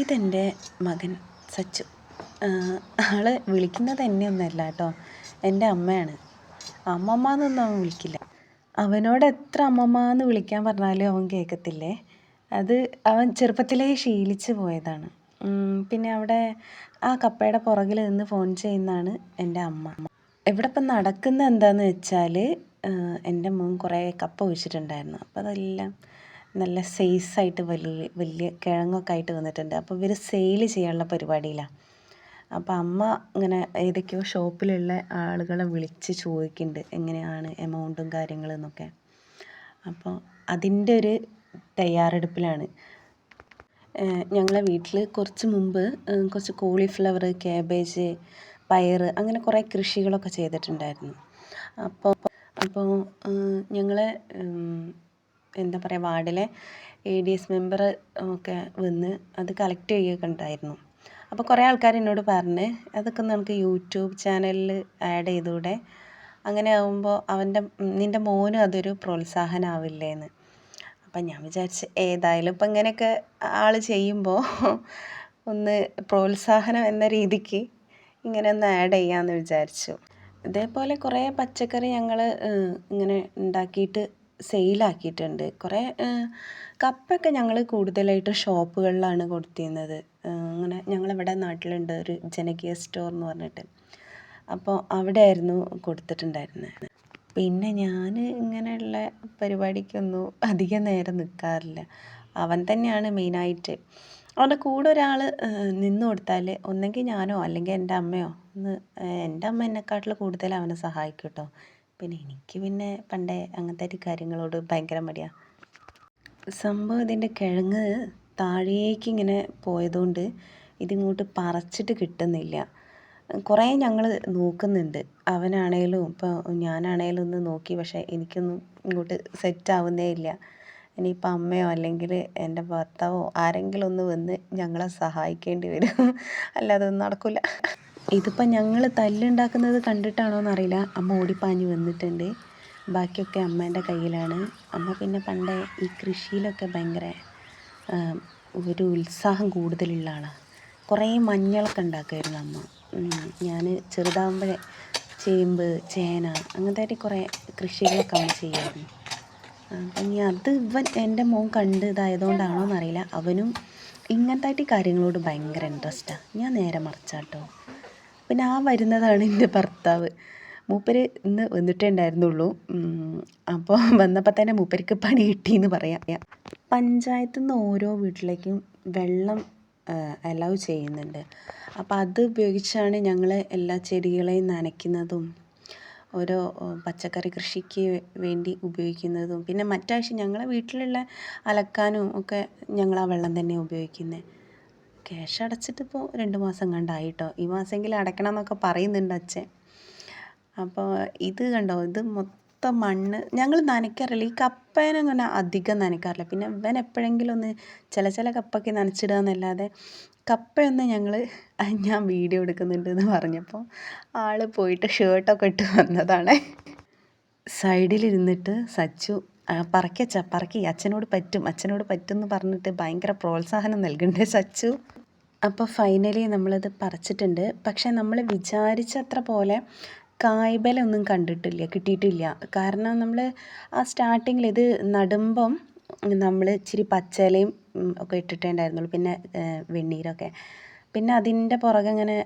ഇതെൻ്റെ മകൻ സച്ചു. ആൾ വിളിക്കുന്നത് എന്നെയൊന്നുമല്ല കേട്ടോ, എൻ്റെ അമ്മയാണ്. അമ്മമ്മ എന്നൊന്നും അവൻ വിളിക്കില്ല. അവനോട് എത്ര അമ്മമ്മ എന്ന് വിളിക്കാൻ പറഞ്ഞാലും അവൻ കേൾക്കത്തില്ലേ. അത് അവൻ ചെറുപ്പത്തിലേ ശീലിച്ച് പോയതാണ്. പിന്നെ അവിടെ ആ കപ്പയുടെ പുറകിൽ നിന്ന് ഫോൺ ചെയ്യുന്നതാണ് എൻ്റെ അമ്മ. ഇവിടെ ഇപ്പം നടക്കുന്നത് എന്താണെന്ന് വെച്ചാൽ, എൻ്റെ മോൻ കുറേ കപ്പ കുഴിച്ചിട്ടുണ്ടായിരുന്നു. അപ്പോൾ അതെല്ലാം നല്ല സൈസായിട്ട് വലിയ വലിയ കിഴങ്ങൊക്കെ ആയിട്ട് വന്നിട്ടുണ്ട്. അപ്പോൾ ഇവർ സെയിൽ ചെയ്യാനുള്ള പരിപാടിയിലാണ്. അപ്പോൾ അമ്മ ഇങ്ങനെ ഏതൊക്കെയോ ഷോപ്പിലുള്ള ആളുകളെ വിളിച്ച് ചോദിക്കുന്നുണ്ട് എങ്ങനെയാണ് എമൗണ്ടും കാര്യങ്ങളെന്നൊക്കെ. അപ്പോൾ അതിൻ്റെ ഒരു തയ്യാറെടുപ്പിലാണ്. ഞങ്ങളെ വീട്ടിൽ കുറച്ച് മുമ്പ് കുറച്ച് കോളിഫ്ലവർ, കാബേജ്, പയർ അങ്ങനെ കുറേ കൃഷികളൊക്കെ ചെയ്തിട്ടുണ്ടായിരുന്നു. അപ്പോൾ ഞങ്ങളെ എന്താ പറയുക, വാർഡിലെ ADS മെമ്പർ ഒക്കെ വന്ന് അത് കളക്ട് ചെയ്യുകയൊക്കെ ഉണ്ടായിരുന്നു. അപ്പോൾ കുറേ ആൾക്കാർ എന്നോട് പറഞ്ഞ് അതൊക്കെ നമുക്ക് യൂട്യൂബ് ചാനലിൽ ആഡ് ചെയ്തുകൂടെ, അങ്ങനെ ആകുമ്പോൾ നിൻ്റെ മോനും അതൊരു പ്രോത്സാഹനമാവില്ലേന്ന്. അപ്പം ഞാൻ വിചാരിച്ച് ഏതായാലും ഇപ്പം ഇങ്ങനെയൊക്കെ ആൾ ചെയ്യുമ്പോൾ ഒന്ന് പ്രോത്സാഹനം എന്ന രീതിക്ക് ഇങ്ങനെ ഒന്ന് ആഡ് ചെയ്യാമെന്ന് വിചാരിച്ചു. ഇതേപോലെ കുറേ പച്ചക്കറി ഞങ്ങൾ ഇങ്ങനെ ഉണ്ടാക്കിയിട്ട് സെയിലാക്കിയിട്ടുണ്ട്. കുറേ കപ്പയൊക്കെ ഞങ്ങൾ കൂടുതലായിട്ട് ഷോപ്പുകളിലാണ് കൊടുത്തിരുന്നത്. അങ്ങനെ ഞങ്ങളിവിടെ നാട്ടിലുണ്ട് ഒരു ജനകീയ സ്റ്റോർ എന്ന് പറഞ്ഞിട്ട്. അപ്പോൾ അവിടെ ആയിരുന്നു കൊടുത്തിട്ടുണ്ടായിരുന്നത്. പിന്നെ ഞാൻ ഇങ്ങനെയുള്ള പരിപാടിക്കൊന്നും അധികം നേരം നിൽക്കാറില്ല. അവൻ തന്നെയാണ് മെയിനായിട്ട്. അവൻ്റെ കൂടെ ഒരാൾ നിന്ന് കൊടുത്താൽ ഒന്നെങ്കിൽ ഞാനോ അല്ലെങ്കിൽ എൻ്റെ അമ്മയോ എൻ്റെ അമ്മ എന്നെക്കാട്ടിൽ കൂടുതൽ അവനെ സഹായിക്കും കേട്ടോ. പിന്നെ എനിക്ക് പിന്നെ പണ്ടേ അങ്ങനത്തെ കാര്യങ്ങളോട് ഭയങ്കര മടിയാണ്. സംഭവം ഇതിൻ്റെ കിഴങ്ങ് താഴേക്ക് ഇങ്ങനെ പോയതുകൊണ്ട് ഇതിങ്ങോട്ട് പറിച്ചിട്ട് കിട്ടുന്നില്ല. കുറേ ഞങ്ങൾ നോക്കുന്നുണ്ട്. അവനാണേലും ഇപ്പോൾ ഞാനാണേലും ഒന്ന് നോക്കി, പക്ഷേ എനിക്കൊന്നും ഇങ്ങോട്ട് സെറ്റാവുന്നേ ഇല്ല. ഇനിയിപ്പോൾ അമ്മയോ അല്ലെങ്കിൽ എൻ്റെ ഭർത്താവോ ആരെങ്കിലും ഒന്ന് വന്ന് ഞങ്ങളെ സഹായിക്കേണ്ടി വരും, അല്ലാതെ ഒന്നും നടക്കില്ല. ഇതിപ്പോൾ ഞങ്ങൾ തല്ലുണ്ടാക്കുന്നത് കണ്ടിട്ടാണോയെന്നറിയില്ല, അമ്മ ഓടിപ്പാഞ്ഞ് വന്നിട്ടുണ്ട്. ബാക്കിയൊക്കെ അമ്മേൻ്റെ കയ്യിലാണ്. അമ്മ പിന്നെ പണ്ടേ ഈ കൃഷിയിലൊക്കെ ഭയങ്കര ഒരു ഉത്സാഹം കൂടുതലുള്ള ആളാണ്. കുറേ മഞ്ഞളൊക്കെ ഉണ്ടാക്കുമായിരുന്നു അമ്മ. ഞാൻ ചെറുതാകുമ്പോഴേ ചേമ്പ്, ചേന അങ്ങനത്തെ കുറേ കൃഷികളൊക്കെ അമ്മ ചെയ്യുമായിരുന്നു. അപ്പം ഇനി അത് എൻ്റെ മോൻ കണ്ട് ഇതായതുകൊണ്ടാണോ എന്നറിയില്ല, അവനും ഇങ്ങനത്തെ കാര്യങ്ങളോട് ഭയങ്കര ഇൻട്രസ്റ്റാണ്. ഞാൻ നേരെ മറിച്ചാട്ടോ. പിന്നെ വരുന്നതാണ് എൻ്റെ ഭർത്താവ്. മൂപ്പര് ഇന്ന് വന്നിട്ടേ ഉണ്ടായിരുന്നുള്ളൂ. അപ്പോൾ വന്നപ്പോൾ തന്നെ മൂപ്പർക്ക് പണി കിട്ടിയെന്ന് പറയാം. പഞ്ചായത്തിൽ നിന്ന് ഓരോ വീട്ടിലേക്കും വെള്ളം അലൗ ചെയ്യുന്നുണ്ട്. അപ്പോൾ അത് ഉപയോഗിച്ചാണ് ഞങ്ങൾ എല്ലാ ചെടികളെയും നനയ്ക്കുന്നതും ഓരോ പച്ചക്കറി കൃഷിക്ക് വേണ്ടി ഉപയോഗിക്കുന്നതും. പിന്നെ മറ്റാവശ്യം ഞങ്ങളെ വീട്ടിലുള്ള അലക്കാനും ഒക്കെ ഞങ്ങൾ ആ വെള്ളം തന്നെ ഉപയോഗിക്കുന്നത്. ക്യാഷ് അടച്ചിട്ടിപ്പോൾ 2 മാസം കണ്ടായിട്ടോ. ഈ മാസമെങ്കിലും അടയ്ക്കണം എന്നൊക്കെ പറയുന്നുണ്ട് അച്ഛൻ. അപ്പോൾ ഇത് കണ്ടോ, ഇത് മൊത്തം മണ്ണ്. ഞങ്ങൾ നനയ്ക്കാറില്ല, ഈ കപ്പേനങ്ങനെ അധികം നനയ്ക്കാറില്ല. പിന്നെ ഇവൻ എപ്പോഴെങ്കിലും ഒന്ന് ചില കപ്പൊക്കെ നനച്ചിടുക എന്നല്ലാതെ കപ്പയൊന്നും ഞാൻ വീഡിയോ എടുക്കുന്നുണ്ട് എന്ന് പറഞ്ഞപ്പോൾ ആൾ പോയിട്ട് ഷർട്ടൊക്കെ ഇട്ട് വന്നതാണ്. സൈഡിലിരുന്നിട്ട് സച്ചു പറക്കി അച്ഛനോട് പറ്റും എന്ന് പറഞ്ഞിട്ട് ഭയങ്കര പ്രോത്സാഹനം നൽകുന്നുണ്ട് സച്ചു. അപ്പോൾ ഫൈനലി നമ്മളത് പറിച്ചിട്ടുണ്ട്. പക്ഷേ നമ്മൾ വിചാരിച്ചത്ര പോലെ കായ്ബലമൊന്നും കിട്ടിയിട്ടില്ല. കാരണം നമ്മൾ ആ സ്റ്റാർട്ടിങ്ങിൽ ഇത് നടുമ്പം നമ്മൾ ഇച്ചിരി പച്ചിലയും ഒക്കെ ഇട്ടിട്ടേ ഉണ്ടായിരുന്നുള്ളൂ, പിന്നെ വെണ്ണീരൊക്കെ. പിന്നെ അതിൻ്റെ പുറകെ ഇങ്ങനെ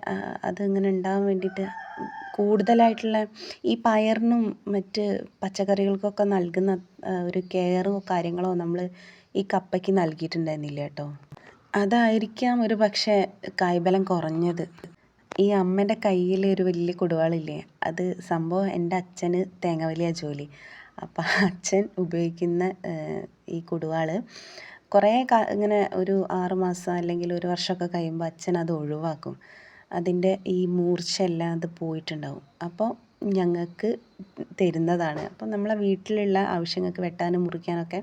അതിങ്ങനെ ഉണ്ടാകാൻ വേണ്ടിയിട്ട് കൂടുതലായിട്ടുള്ള ഈ പയറിനും മറ്റ് പച്ചക്കറികൾക്കൊക്കെ നൽകുന്ന ഒരു കെയറോ കാര്യങ്ങളോ നമ്മൾ ഈ കപ്പയ്ക്ക് നൽകിയിട്ടുണ്ടായിരുന്നില്ല കേട്ടോ. അതായിരിക്കാം ഒരു പക്ഷേ കായ്ബലം കുറഞ്ഞത്. ഈ അമ്മേൻ്റെ കയ്യിൽ ഒരു വലിയ കൊടുവാളില്ലേ, അത് സംഭവം എൻ്റെ അച്ഛന് തേങ്ങാവലിയാണ് ജോലി. അപ്പം അച്ഛൻ ഉപയോഗിക്കുന്ന ഈ കൊടുവാൾ കുറേ ഇങ്ങനെ ഒരു 6 മാസം അല്ലെങ്കിൽ 1 വർഷമൊക്കെ കഴിയുമ്പോൾ അച്ഛൻ അത് ഒഴിവാക്കും. അതിൻ്റെ ഈ മൂർച്ചയെല്ലാം അത് പോയിട്ടുണ്ടാവും. അപ്പോൾ ഞങ്ങൾക്ക് തരുന്നതാണ്. അപ്പോൾ നമ്മളെ വീട്ടിലുള്ള ആവശ്യങ്ങൾക്ക് വെട്ടാനും മുറിക്കാനൊക്കെ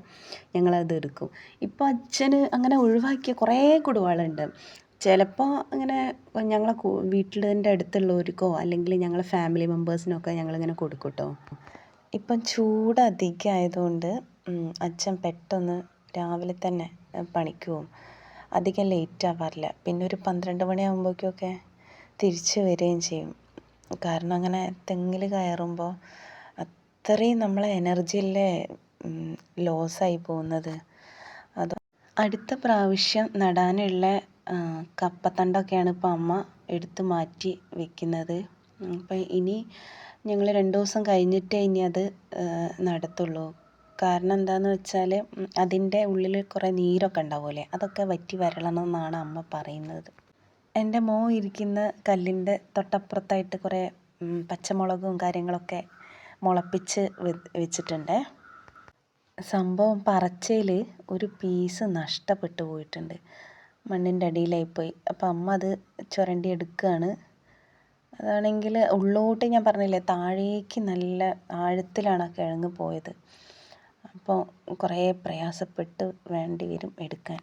ഞങ്ങളത് എടുക്കും. ഇപ്പോൾ അച്ഛന് അങ്ങനെ ഒഴിവാക്കിയ കുറേ കൊടുവാളുണ്ട്. ചിലപ്പോൾ അങ്ങനെ ഞങ്ങളെ വീട്ടിൻ്റെ അടുത്തുള്ളവർക്കോ അല്ലെങ്കിൽ ഞങ്ങളെ ഫാമിലി മെമ്പേഴ്സിനൊക്കെ ഞങ്ങളിങ്ങനെ കൊടുക്കും കേട്ടോ. ഇപ്പം ചൂട് അധികമായതുകൊണ്ട് അച്ഛൻ പെട്ടെന്ന് രാവിലെ തന്നെ പണിക്ക് പോവും. അധികം ലേറ്റ് ആവാറില്ല. പിന്നെ ഒരു 12 മണിയാകുമ്പോഴേക്കൊക്കെ തിരിച്ച് വരികയും ചെയ്യും. കാരണം അങ്ങനെ തെങ്ങിൽ കയറുമ്പോൾ അത്രയും നമ്മളെ എനർജിയല്ലേ ലോസായി പോകുന്നത്. അത് അടുത്ത പ്രാവശ്യം നടാനുള്ള കപ്പത്തണ്ടൊക്കെയാണ് ഇപ്പോൾ അമ്മ എടുത്ത് മാറ്റി വെക്കുന്നത്. അപ്പം ഇനി ഞങ്ങൾ 2 ദിവസം കഴിഞ്ഞിട്ടേ ഇനി അത് നടത്തുള്ളൂ. കാരണം എന്താണെന്ന് വെച്ചാൽ അതിൻ്റെ ഉള്ളിൽ കുറേ നീരൊക്കെ ഉണ്ടാവുമല്ലേ, അതൊക്കെ വറ്റി വരളണം എന്നാണ് അമ്മ പറയുന്നത്. എൻ്റെ മോൻ ഇരിക്കുന്ന കല്ലിൻ്റെ തൊട്ടപ്പുറത്തായിട്ട് കുറേ പച്ചമുളകും കാര്യങ്ങളൊക്കെ മുളപ്പിച്ച് വെച്ചിട്ടുണ്ട്. സംഭവം പറച്ചയിൽ ഒരു പീസ് നഷ്ടപ്പെട്ടു പോയിട്ടുണ്ട്, മണ്ണിൻ്റെ അടിയിലായിപ്പോയി. അപ്പോൾ അമ്മ അത് ചുരണ്ടി എടുക്കുകയാണ്. അതാണെങ്കിൽ ഉള്ളോട്ട് ഞാൻ പറഞ്ഞില്ലേ, താഴേക്ക് നല്ല ആഴത്തിലാണ് ആ കിഴങ്ങ് പോയത്. അപ്പോൾ കുറേ പ്രയാസപ്പെട്ട് വേണ്ടി വരും എടുക്കാൻ.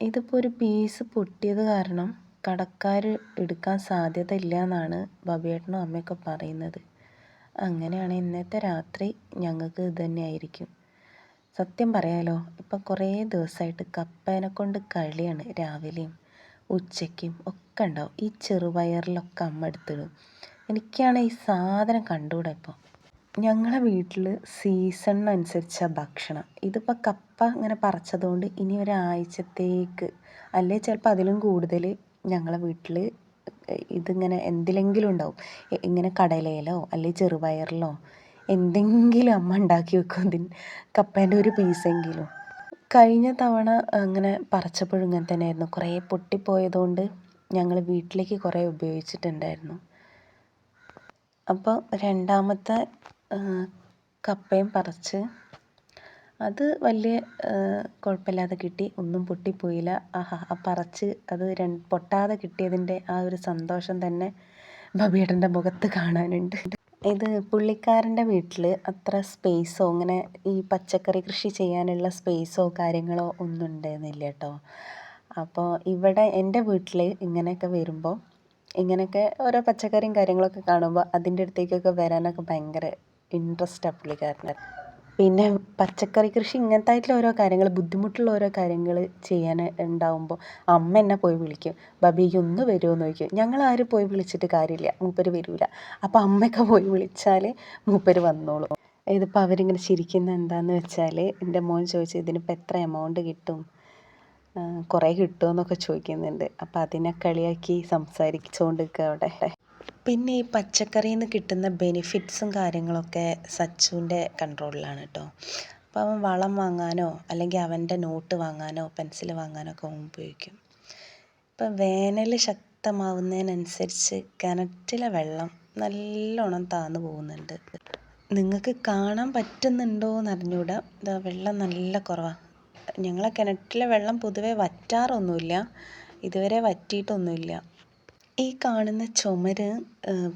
ഇതിപ്പോൾ ഒരു പീസ് പൊട്ടിയത് കാരണം കടക്കാർ എടുക്കാൻ സാധ്യത ഇല്ല എന്നാണ് ബബിയേട്ടനും അമ്മയൊക്കെ പറയുന്നത്. അങ്ങനെയാണ് ഇന്നത്തെ രാത്രി ഞങ്ങൾക്ക് ഇത് തന്നെയായിരിക്കും. സത്യം പറയാലോ, ഇപ്പം കുറേ ദിവസമായിട്ട് കപ്പേനെ കൊണ്ട് കളിയാണ്. രാവിലെയും ഉച്ചയ്ക്കും ഒക്കെ ഉണ്ടാവും. ഈ ചെറുപയറിലൊക്കെ അമ്മ എടുത്തിടും. എനിക്കാണ് ഈ സാധനം കണ്ടുകൂടെ. ഇപ്പോൾ ഞങ്ങളെ വീട്ടിൽ സീസണിനനുസരിച്ചാണ് ഭക്ഷണം. ഇതിപ്പോൾ കപ്പ ഇങ്ങനെ പറിച്ചതുകൊണ്ട് ഇനി ഒരാഴ്ചത്തേക്ക്, അല്ലെങ്കിൽ ചിലപ്പോൾ അതിലും കൂടുതൽ ഞങ്ങളെ വീട്ടിൽ ഇതിങ്ങനെ എന്തിലെങ്കിലും ഉണ്ടാവും. ഇങ്ങനെ കടലയിലോ അല്ലെങ്കിൽ ചെറുപയറിലോ എന്തെങ്കിലും അമ്മ ഉണ്ടാക്കി വെക്കും ഇതിന്, കപ്പേൻ്റെ ഒരു പീസെങ്കിലും. കഴിഞ്ഞ തവണ അങ്ങനെ പറിച്ചപ്പോഴും ഇങ്ങനെ തന്നെയായിരുന്നു. കുറേ പൊട്ടിപ്പോയതുകൊണ്ട് ഞങ്ങൾ വീട്ടിലേക്ക് കുറേ ഉപയോഗിച്ചിട്ടുണ്ടായിരുന്നു. അപ്പോൾ രണ്ടാമത്തെ കപ്പയും പറിച്ച് അത് വലിയ കുഴപ്പമില്ലാതെ കിട്ടി. ഒന്നും പൊട്ടിപ്പോയില്ല. ആ പറിച്ച് അത് പൊട്ടാതെ കിട്ടിയതിൻ്റെ ആ ഒരു സന്തോഷം തന്നെ ബബിയേട്ടൻ്റെ മുഖത്ത് കാണാനുണ്ട്. ഇത് പുള്ളിക്കാരൻ്റെ വീട്ടിൽ അത്ര സ്പേസോ അങ്ങനെ ഈ പച്ചക്കറി കൃഷി ചെയ്യാനുള്ള സ്പേസോ കാര്യങ്ങളോ ഒന്നും ഉണ്ടായിരുന്നില്ല കേട്ടോ. അപ്പോൾ ഇവിടെ എൻ്റെ വീട്ടിൽ ഇങ്ങനെയൊക്കെ വരുമ്പോൾ, ഇങ്ങനെയൊക്കെ ഓരോ പച്ചക്കറിയും കാര്യങ്ങളൊക്കെ കാണുമ്പോൾ അതിൻ്റെ അടുത്തേക്കൊക്കെ വരാനൊക്കെ ഭയങ്കര ഇൻട്രസ്റ്റാണ് പുള്ളിക്കാരന്. പിന്നെ പച്ചക്കറി കൃഷി ഇങ്ങനത്തെ ആയിട്ടുള്ള ഓരോ കാര്യങ്ങൾ, ബുദ്ധിമുട്ടുള്ള ഓരോ കാര്യങ്ങൾ ചെയ്യാൻ ഉണ്ടാവുമ്പോൾ അമ്മ എന്നെ പോയി വിളിക്കും. ബബിക്ക് ഒന്ന് വരുമോ എന്ന് ചോദിക്കും. ഞങ്ങളാരും പോയി വിളിച്ചിട്ട് കാര്യമില്ല, മൂപ്പര് വരില്ല. അപ്പോൾ അമ്മയൊക്കെ പോയി വിളിച്ചാൽ മൂപ്പര് വന്നോളും. ഇതിപ്പോൾ അവരിങ്ങനെ ചിരിക്കുന്നത് എന്താണെന്ന് വെച്ചാൽ, എൻ്റെ മോൻ ചോദിച്ചു ഇതിനിപ്പോൾ എത്ര എമൗണ്ട് കിട്ടും, കുറേ കിട്ടുമോ എന്നൊക്കെ ചോദിക്കുന്നുണ്ട്. അപ്പോൾ അതിനെ കളിയാക്കി സംസാരിച്ചുകൊണ്ട് നിൽക്കുക അവിടെ. പിന്നെ ഈ പച്ചക്കറിയിൽ നിന്ന് കിട്ടുന്ന ബെനിഫിറ്റ്സും കാര്യങ്ങളൊക്കെ സച്ചുവിൻ്റെ കൺട്രോളിലാണ് കേട്ടോ. അപ്പോൾ അവൻ വളം വാങ്ങാനോ അല്ലെങ്കിൽ അവൻ്റെ നോട്ട് വാങ്ങാനോ പെൻസിൽ വാങ്ങാനോ ഒക്കെ ഉപയോഗിക്കും. ഇപ്പം വേനൽ ശക്തമാവുന്നതിനനുസരിച്ച് കിണറ്റിലെ വെള്ളം നല്ലോണം താന്നു പോകുന്നുണ്ട്. നിങ്ങൾക്ക് കാണാൻ പറ്റുന്നുണ്ടോ എന്ന് അറിഞ്ഞൂടാ, ഇതാ വെള്ളം നല്ല കുറവാണ്. ഞങ്ങളെ കിണറ്റിലെ വെള്ളം പൊതുവേ വറ്റാറൊന്നുമില്ല, ഇതുവരെ വറ്റിയിട്ടൊന്നുമില്ല. ഈ കാണുന്ന ചുമര്,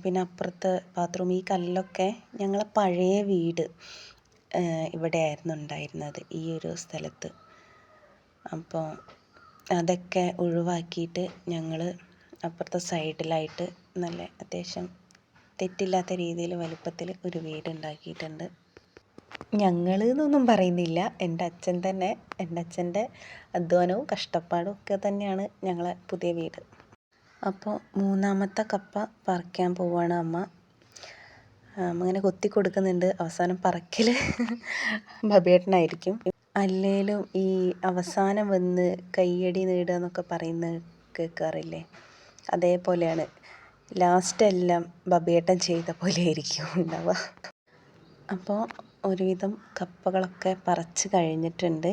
പിന്നെ അപ്പുറത്ത് ബാത്റൂം, ഈ കല്ലൊക്കെ ഞങ്ങളെ പഴയ വീട് ഇവിടെയായിരുന്നു ഉണ്ടായിരുന്നത്, ഈ ഒരു സ്ഥലത്ത്. അപ്പോൾ അതൊക്കെ ഒഴിവാക്കിയിട്ട് ഞങ്ങൾ അപ്പുറത്തെ സൈഡിലായിട്ട് നല്ല അത്യാവശ്യം തെറ്റില്ലാത്ത രീതിയിൽ വലുപ്പത്തിൽ ഒരു വീട് ഉണ്ടാക്കിയിട്ടുണ്ട്. ഞങ്ങൾ എന്നൊന്നും പറയുന്നില്ല, എൻ്റെ അച്ഛൻ തന്നെ, എൻ്റെ അച്ഛൻ്റെ അധ്വാനവും കഷ്ടപ്പാടും ഒക്കെ തന്നെയാണ് ഞങ്ങളെ പുതിയ വീട്. അപ്പോൾ മൂന്നാമത്തെ കപ്പ പറിക്കാൻ പോവുകയാണ് അമ്മ. അങ്ങനെ കൊത്തി കൊടുക്കുന്നുണ്ട്. അവസാനം പറക്കൽ ബബിയേട്ടനായിരിക്കും. അല്ലേലും ഈ അവസാനം വന്ന് കയ്യടി നേടുക എന്നൊക്കെ പറയുന്നത് കേൾക്കാറില്ലേ, അതേപോലെയാണ്. ലാസ്റ്റ് എല്ലാം ബബിയേട്ടൻ ചെയ്ത പോലെ ആയിരിക്കും ഉണ്ടാവുക. അപ്പോൾ ഒരുവിധം കപ്പകളൊക്കെ പറിച്ച് കഴിഞ്ഞിട്ടുണ്ട്.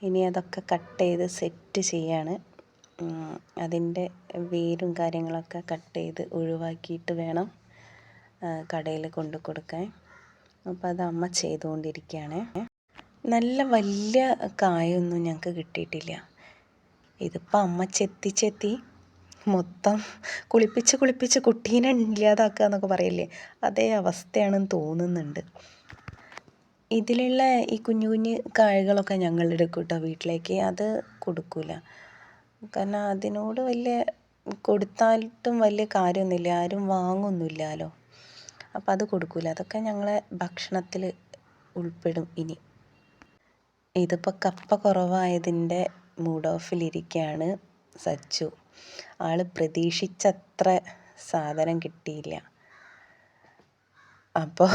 ഇനി അതൊക്കെ കട്ട് ചെയ്ത് സെറ്റ് ചെയ്യാണ്. അതിൻ്റെ വേരും കാര്യങ്ങളൊക്കെ കട്ട് ചെയ്ത് ഒഴിവാക്കിയിട്ട് വേണം കടയിൽ കൊണ്ടു കൊടുക്കാൻ. അപ്പോൾ അത് അമ്മ ചെയ്തുകൊണ്ടിരിക്കുകയാണ്. നല്ല വലിയ കായൊന്നും ഞങ്ങൾക്ക് കിട്ടിയിട്ടില്ല. ഇതിപ്പോൾ അമ്മ ചെത്തി മൊത്തം കുളിപ്പിച്ച് കുട്ടീനെ ഇല്ലാതാക്കുക എന്നൊക്കെ പറയില്ലേ, അതേ അവസ്ഥയാണെന്ന് തോന്നുന്നുണ്ട്. ഇതിലുള്ള ഈ കുഞ്ഞു കുഞ്ഞ് കായകളൊക്കെ ഞങ്ങൾ എടുക്കും കേട്ടോ വീട്ടിലേക്ക്. അത് കൊടുക്കില്ല, കാരണം അതിനോട് വലിയ കൊടുത്തായിട്ടും വലിയ കാര്യമൊന്നുമില്ല, ആരും വാങ്ങൊന്നുമില്ലല്ലോ. അപ്പോൾ അത് കൊടുക്കില്ല. അതൊക്കെ ഞങ്ങളെ ഭക്ഷണത്തിൽ ഉൾപ്പെടും ഇനി. ഇതിപ്പോൾ കപ്പ കുറവായതിൻ്റെ മൂഡ് ഓഫിലിരിക്കുകയാണ് സച്ചു. ആൾ പ്രതീക്ഷിച്ചത്ര സാധനം കിട്ടിയില്ല. അപ്പോൾ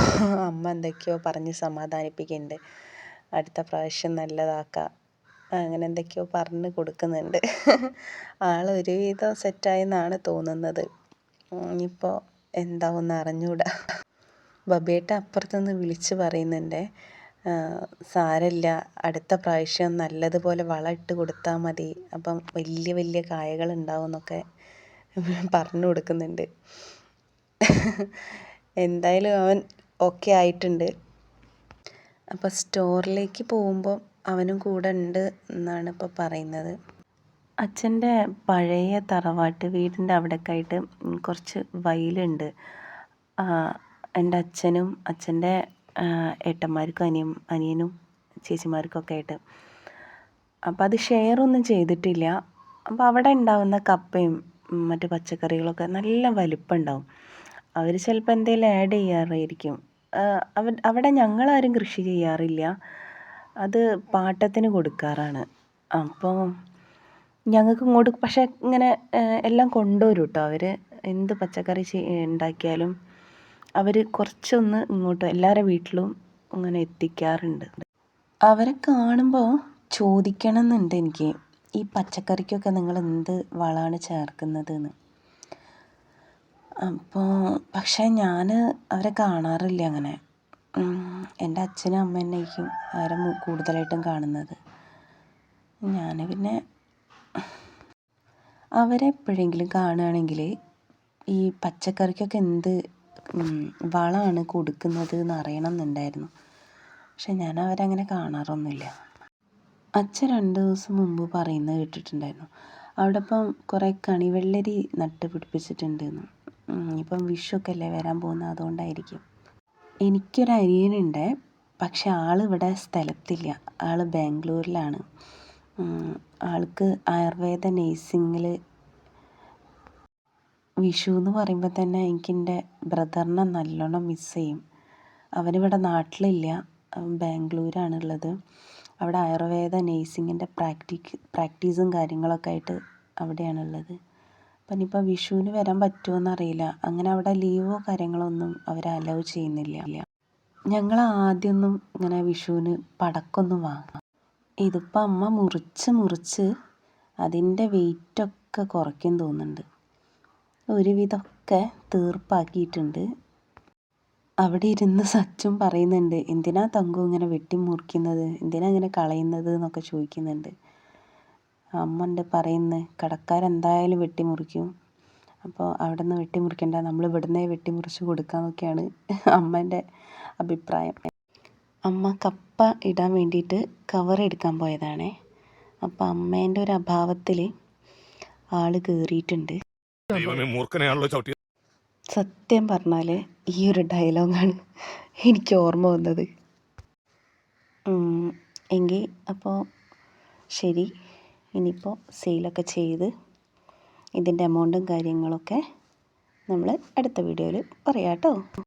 അമ്മ എന്തൊക്കെയോ പറഞ്ഞ് സമാധാനിപ്പിക്കുന്നുണ്ട്. അടുത്ത പ്രാവശ്യം നല്ലതാക്കാം, അങ്ങനെ എന്തൊക്കെയോ പറഞ്ഞ് കൊടുക്കുന്നുണ്ട്. ആൾ ഒരുവിധം സെറ്റായെന്നാണ് തോന്നുന്നത്. ഇനിയിപ്പോൾ എന്താവുമെന്ന് അറിഞ്ഞൂടാ. ബബേട്ട അപ്പുറത്തുനിന്ന് വിളിച്ച് പറയുന്നുണ്ട്, സാരമില്ല, അടുത്ത പ്രാവശ്യം നല്ലതുപോലെ വളം ഇട്ട് കൊടുത്താൽ മതി, അപ്പം വലിയ വലിയ കായകൾ ഉണ്ടാവും എന്നൊക്കെ പറഞ്ഞു കൊടുക്കുന്നുണ്ട്. എന്തായാലും അവൻ ഓക്കെ ആയിട്ടുണ്ട്. അപ്പോൾ സ്റ്റോറിലേക്ക് പോകുമ്പോൾ അവനും കൂടെ ഉണ്ട് എന്നാണ് ഇപ്പോൾ പറയുന്നത്. അച്ഛൻ്റെ പഴയ തറവാട്ട് വീടിൻ്റെ അവിടെയൊക്കെ ആയിട്ട് കുറച്ച് വയലുണ്ട്. എൻ്റെ അച്ഛനും അച്ഛൻ്റെ ഏട്ടന്മാർക്കും അനിയനും ചേച്ചിമാർക്കൊക്കെ ആയിട്ട്. അപ്പോൾ അത് ഷെയറൊന്നും ചെയ്തിട്ടില്ല. അപ്പോൾ അവിടെ ഉണ്ടാവുന്ന കപ്പയും മറ്റ് പച്ചക്കറികളൊക്കെ നല്ല വലിപ്പം ഉണ്ടാവും. അവർ ചിലപ്പോൾ എന്തെങ്കിലും ആഡ് ചെയ്യാറായിരിക്കും. അവിടെ ഞങ്ങളാരും കൃഷി ചെയ്യാറില്ല, അത് പാട്ടത്തിന് കൊടുക്കാറാണ്. അപ്പോൾ ഞങ്ങൾക്ക് ഇങ്ങോട്ട് പക്ഷേ ഇങ്ങനെ എല്ലാം കൊണ്ടുവരും കേട്ടോ. അവർ എന്ത് പച്ചക്കറി ഉണ്ടാക്കിയാലും അവർ കുറച്ചൊന്ന് ഇങ്ങോട്ട് എല്ലാവരുടെ വീട്ടിലും ഇങ്ങനെ എത്തിക്കാറുണ്ട്. അവരെ കാണുമ്പോൾ ചോദിക്കണം എന്നുണ്ട് എനിക്ക്, ഈ പച്ചക്കറിക്കൊക്കെ നിങ്ങൾ എന്ത് വളമാണ് ചേർക്കുന്നതെന്ന്. അപ്പോൾ പക്ഷേ ഞാൻ അവരെ കാണാറില്ല അങ്ങനെ. എൻ്റെ അച്ഛനും അമ്മ തന്നെയായിരിക്കും അവരെ കൂടുതലായിട്ടും കാണുന്നത്. ഞാൻ പിന്നെ അവരെ എപ്പോഴെങ്കിലും കാണുകയാണെങ്കിൽ ഈ പച്ചക്കറിക്കൊക്കെ എന്ത് വളമാണ് കൊടുക്കുന്നത് എന്ന് അറിയണം എന്നുണ്ടായിരുന്നു. പക്ഷെ ഞാൻ അവരങ്ങനെ കാണാറൊന്നുമില്ല. അച്ഛൻ 2 ദിവസം മുമ്പ് പറയുന്നത് കേട്ടിട്ടുണ്ടായിരുന്നു, അവിടെ ഇപ്പം കുറേ കണിവെള്ളരി നട്ട് പിടിപ്പിച്ചിട്ടുണ്ടെന്ന്. ഇപ്പം വിഷുവൊക്കെ അല്ലേ വരാൻ പോകുന്നത്, അതുകൊണ്ടായിരിക്കും. എനിക്കൊരു അനിയനുണ്ട്, പക്ഷെ ആളിവിടെ സ്ഥലത്തില്ല, ആൾ ബാംഗ്ലൂരിലാണ്. ആൾക്ക് ആയുർവേദ നേഴ്സിങ്ങിൽ. വിഷു എന്ന് പറയുമ്പോൾ തന്നെ എനിക്കെൻ്റെ ബ്രദറിനെ നല്ലോണം മിസ് ചെയ്യും. അവനിവിടെ നാട്ടിലില്ല, ബാംഗ്ലൂരാണുള്ളത്. അവിടെ ആയുർവേദ നേഴ്സിങ്ങിൻ്റെ പ്രാക്ടീസും കാര്യങ്ങളൊക്കെ ആയിട്ട് അവിടെയാണുള്ളത്. അപ്പം ഇനിയിപ്പോൾ വിഷുവിന് വരാൻ പറ്റുമോയെന്നറിയില്ല. അങ്ങനെ അവിടെ ലീവോ കാര്യങ്ങളൊന്നും അവർ അലൗ ചെയ്യുന്നില്ല. ഞങ്ങൾ ആദ്യമൊന്നും ഇങ്ങനെ വിഷുവിന് പടക്കമൊന്നും വാങ്ങാം. ഇതിപ്പോൾ അമ്മ മുറിച്ച് അതിൻ്റെ വെയിറ്റൊക്കെ കുറയ്ക്കും തോന്നുന്നുണ്ട്. ഒരുവിധമൊക്കെ തീർപ്പാക്കിയിട്ടുണ്ട്. അവിടെ ഇരുന്ന് സച്ചും പറയുന്നുണ്ട്, എന്തിനാ തങ്കു ഇങ്ങനെ വെട്ടിമുറിക്കുന്നത്, എന്തിനാ ഇങ്ങനെ കളയുന്നത് എന്നൊക്കെ ചോദിക്കുന്നുണ്ട്. അമ്മ ഉണ്ട് പറയുന്നത്, കടക്കാരെന്തായാലും വെട്ടിമുറിക്കും, അപ്പോൾ അവിടെ നിന്ന് വെട്ടിമുറിക്കണ്ട, നമ്മൾ ഇവിടുന്ന് വെട്ടിമുറിച്ച് കൊടുക്കാമെന്നൊക്കെയാണ് അമ്മേൻ്റെ അഭിപ്രായം. അമ്മ കപ്പ ഇടാൻ വേണ്ടിയിട്ട് കവർ എടുക്കാൻ പോയതാണേ. അപ്പോൾ അമ്മേൻ്റെ ഒരു അഭാവത്തിൽ ആൾ കയറിയിട്ടുണ്ട്. സത്യം പറഞ്ഞാൽ ഈ ഒരു ഡയലോഗാണ് എനിക്ക് ഓർമ്മ വന്നത്. എങ്കിൽ അപ്പോൾ ശരി, ഇനിയിപ്പോൾ സെയിലൊക്കെ ചെയ്ത് ഇതിൻ്റെ എമൗണ്ടും കാര്യങ്ങളൊക്കെ നമ്മൾ അടുത്ത വീഡിയോയിൽ പറയാം കേട്ടോ.